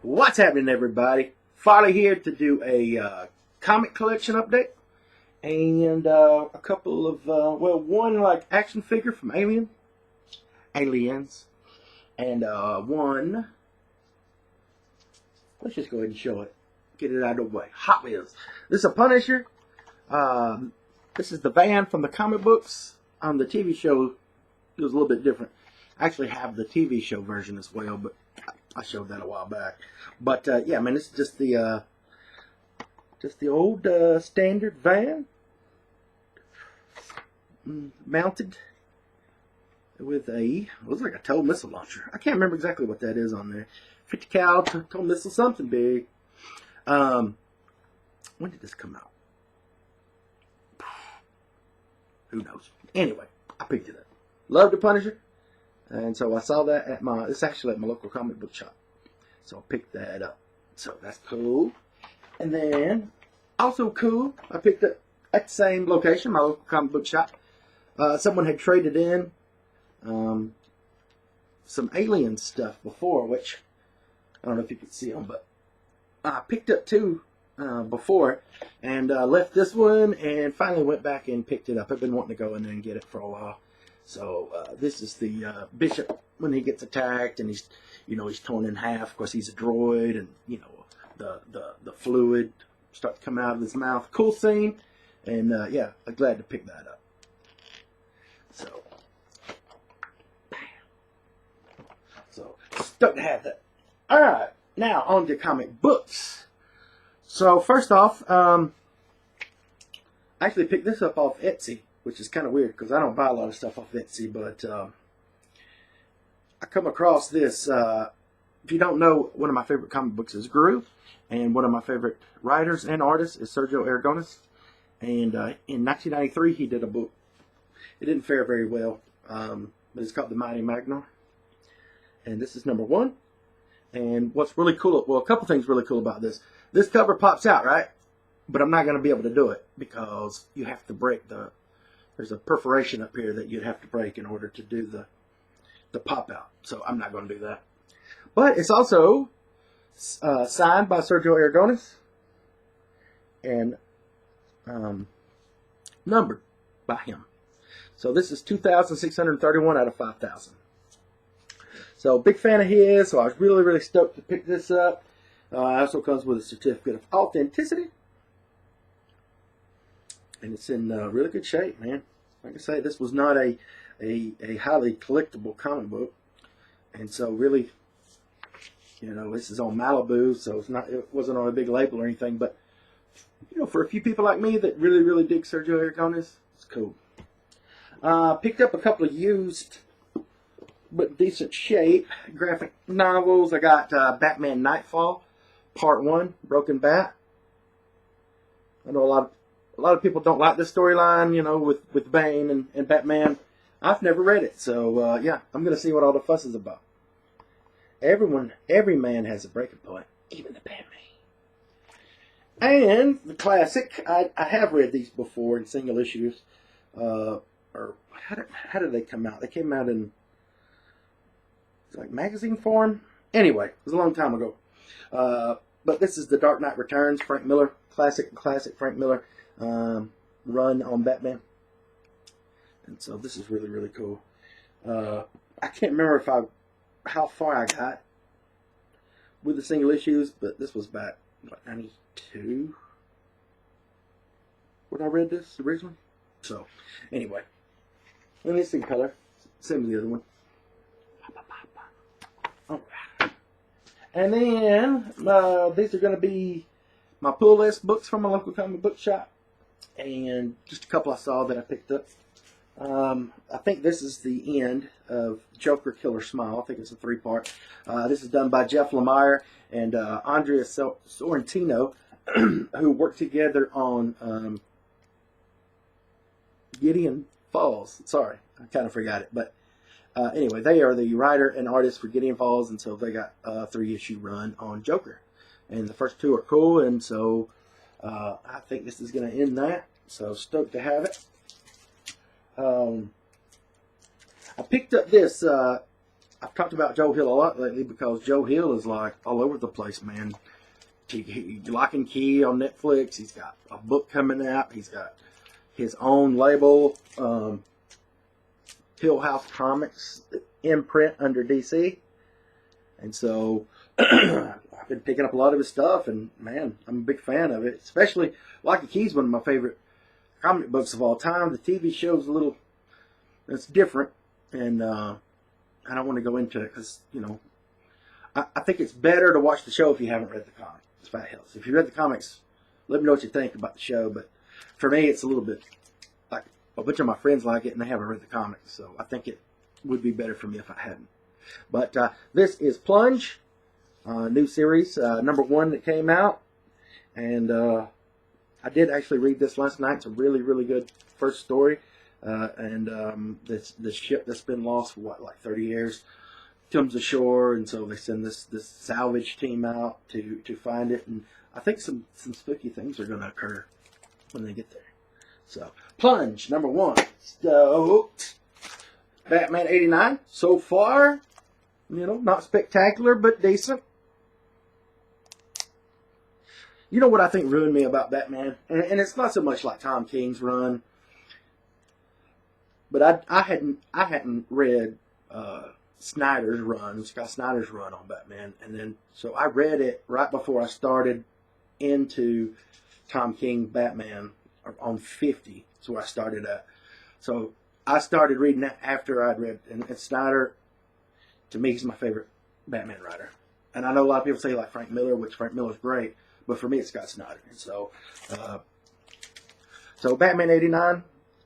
What's happening, everybody? Finally here to do a comic collection update and a couple of one like action figure from Aliens, and one. Let's just go ahead and show it. Get it out of the way. Hot Wheels. This is a Punisher. This is the van from the comic books. On the TV show, it was a little bit different. I actually have the TV show version as well, but I showed that a while back. But yeah, man, this is just the old standard van, mounted with it looks like a tow missile launcher. I can't remember exactly what that is on there. 50 cal tow missile, something big. When did this come out? Who knows? Anyway, I picked it up. Love the Punisher. And so I saw that at it's actually at my local comic book shop. So I picked that up. So that's cool. And then, also cool, I picked up at the same location, my local comic book shop. Someone had traded in some alien stuff before, which, I don't know if you can see them, but I picked up two before, and left this one, and finally went back and picked it up. I've been wanting to go in there and get it for a while. So this is the Bishop when he gets attacked, and he's torn in half. Of course, he's a droid, and the fluid starts to come out of his mouth. Cool scene, and yeah, I'm glad to pick that up. So, bam. So stoked to have that. All right, now on to comic books. So first off, I actually picked this up off Etsy, which is kind of weird because I don't buy a lot of stuff off Etsy, but I come across this. If you don't know, one of my favorite comic books is Gru, and one of my favorite writers and artists is Sergio Aragonés. And in 1993, he did a book. It didn't fare very well, but it's called The Mighty Magnar. And this is number 1. And what's really cool, well, a couple things really cool about this. This cover pops out, right? But I'm not going to be able to do it because you have to break there's a perforation up here that you'd have to break in order to do the pop out. So I'm not going to do that. But it's also signed by Sergio Aragonés and numbered by him. So this is 2,631 out of 5,000. So big fan of his, so I was really, really stoked to pick this up. It also comes with a certificate of authenticity. And it's in really good shape, man. Like I say, this was not a highly collectible comic book. And so really, this is on Malibu, so it wasn't on a big label or anything. But, for a few people like me that really, really dig Sergio Aragonés, it's cool. Picked up a couple of used but decent shape graphic novels. I got Batman Nightfall, Part 1, Broken Bat. I know a lot of people don't like this storyline, with Bane and Batman. I've never read it, so yeah, I'm gonna see what all the fuss is about. Every man has a breaking point, even the Batman. And the classic, I have read these before in single issues. Or how did they come out? They came out in like magazine form. Anyway, it was a long time ago. But this is The Dark Knight Returns, Frank Miller, classic Frank Miller run on Batman. And so this is really, really cool. I can't remember how far I got with the single issues, but this was back, what, 92 when I read this originally. So, anyway. And it's in color. Same as the other one. Alright. And then, these are going to be my pull list books from my local comic book shop. And just a couple I saw that I picked up. I think this is the end of Joker Killer Smile. I think it's a 3-part. This is done by Jeff Lemire and Andrea Sorrentino, who worked together on Gideon Falls. Sorry, I kind of forgot it. But anyway, they are the writer and artist for Gideon Falls, and so they got a 3-issue run on Joker. And the first 2 are cool, and so I think this is going to end that. So stoked to have it. I picked up this I've talked about Joe Hill a lot lately because Joe Hill is like all over the place, man. Lock and Key on Netflix. He's got a book coming out. He's got his own label, Hill House Comics imprint under DC. And so I've been picking up a lot of his stuff, and man, I'm a big fan of it. Especially Lock and Key is one of my favorite comic books of all time. The TV show's a little, it's different, and I don't want to go into it because, you know, I think it's better to watch the show if you haven't read the comic. If that helps. If you read the comics, let me know what you think about the show. But for me, it's a little bit like a bunch of my friends like it and they haven't read the comics. So I think it would be better for me if I hadn't. But this is Plunge, new series, number 1 that came out. And I did actually read this last night. It's a really, really good first story. This ship that's been lost for what, like 30 years comes ashore, and so they send this salvage team out to find it, and I think some spooky things are going to occur when they get there. So, Plunge, number 1. Stoked. Batman 89, so far, you know, not spectacular, but decent. You know what I think ruined me about Batman? And it's not so much like Tom King's run, but I hadn't read Scott Snyder's run on Batman, and then so I read it right before I started into Tom King Batman on 50. That's where I started at. So I started reading that after I'd read, and Snyder, to me, he's my favorite Batman writer. And I know a lot of people say like Frank Miller, which Frank Miller's great, but for me it's Scott Snyder. And so, so Batman 89,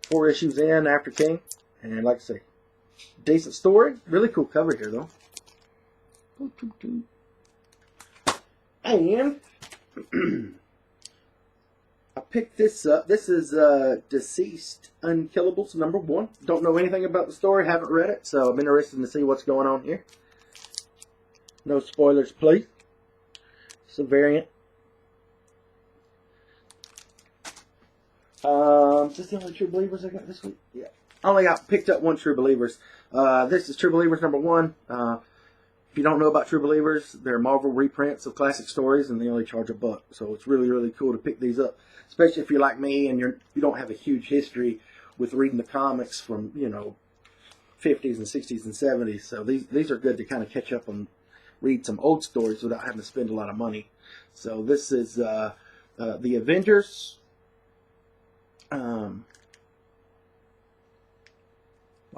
4 issues in after King, and like I say, decent story. Really cool cover here, though. And I picked this up. This is Deceased Unkillables, number 1. Don't know anything about the story. Haven't read it, so I'm interested to see what's going on here. No spoilers, please. It's a variant. Is this the only True Believers I got this week? Yeah. I only picked up 1 True Believers. This is True Believers number 1. If you don't know about True Believers, they're Marvel reprints of classic stories, and they only charge $1. So it's really, really cool to pick these up, especially if you're like me and you don't have a huge history with reading the comics from, you know, 50s and 60s and 70s. So these are good to kind of catch up and read some old stories without having to spend a lot of money. So this is the Avengers. I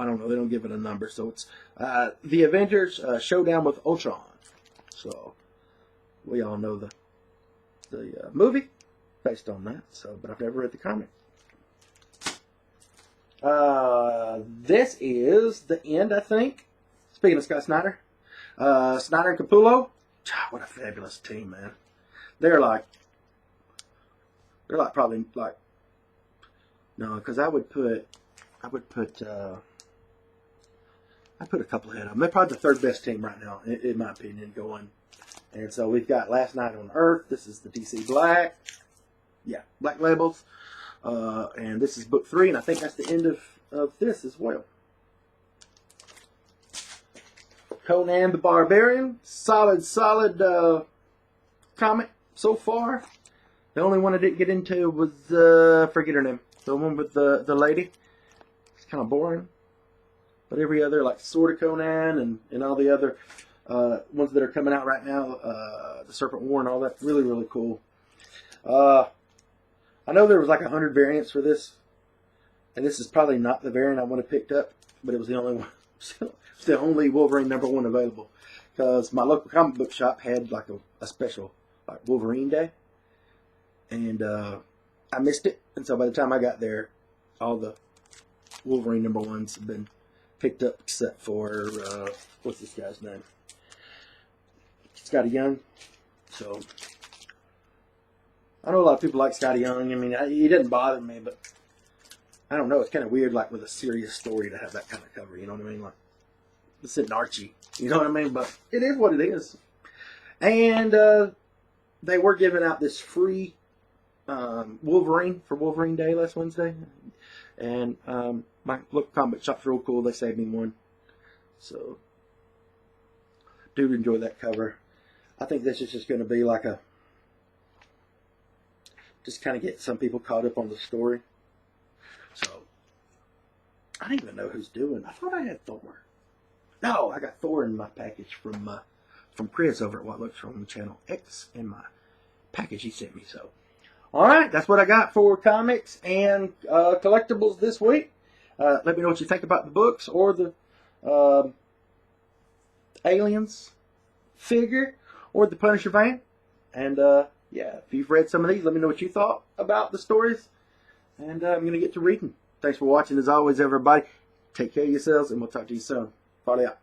don't know. They don't give it a number. So it's the Avengers Showdown with Ultron. So we all know the movie based on that. So, but I've never read the comic. This is the end, I think. Speaking of Scott Snyder, Snyder and Capullo. What a fabulous team, man. They're like probably like, no, because I put a couple ahead of them. They're probably the 3rd best team right now, in my opinion, going. And so we've got Last Night on Earth. This is the DC Black. Yeah, Black Labels. And this is book 3, and I think that's the end of this as well. Conan the Barbarian. Solid comic so far. The only one I didn't get into was, forget her name. The one with the lady. It's kind of boring. But every other, like Sword of Conan and all the other ones that are coming out right now, the Serpent War and all that, really, really cool. I know there was like 100 variants for this, and this is probably not the variant I would have picked up, but it was the only one. It's the only Wolverine number 1 available, because my local comic book shop had like a special like Wolverine Day, and I missed it, and so by the time I got there, all the Wolverine number 1s have been picked up except for what's this guy's name? Scotty Young. So I know a lot of people like Scotty Young. I mean, he didn't bother me, but I don't know. It's kind of weird, like with a serious story, to have that kind of cover. You know what I mean? Like it's an Archie. You know what I mean? But it is what it is. And they were giving out this free Wolverine for Wolverine Day last Wednesday, and my local comic shop's real cool. They saved me one. So do enjoy that cover. I think this is just going to be like a, just kind of get some people caught up on the story. So, I don't even know who's doing. I thought I had Thor. No, I got Thor in my package from Chris over at What Looks from the Channel X in my package he sent me. So, all right, that's what I got for comics and collectibles this week. Let me know what you think about the books or the Aliens figure or the Punisher van. And yeah, if you've read some of these, let me know what you thought about the stories. And I'm going to get to reading. Thanks for watching as always, everybody. Take care of yourselves, and we'll talk to you soon. Follow out.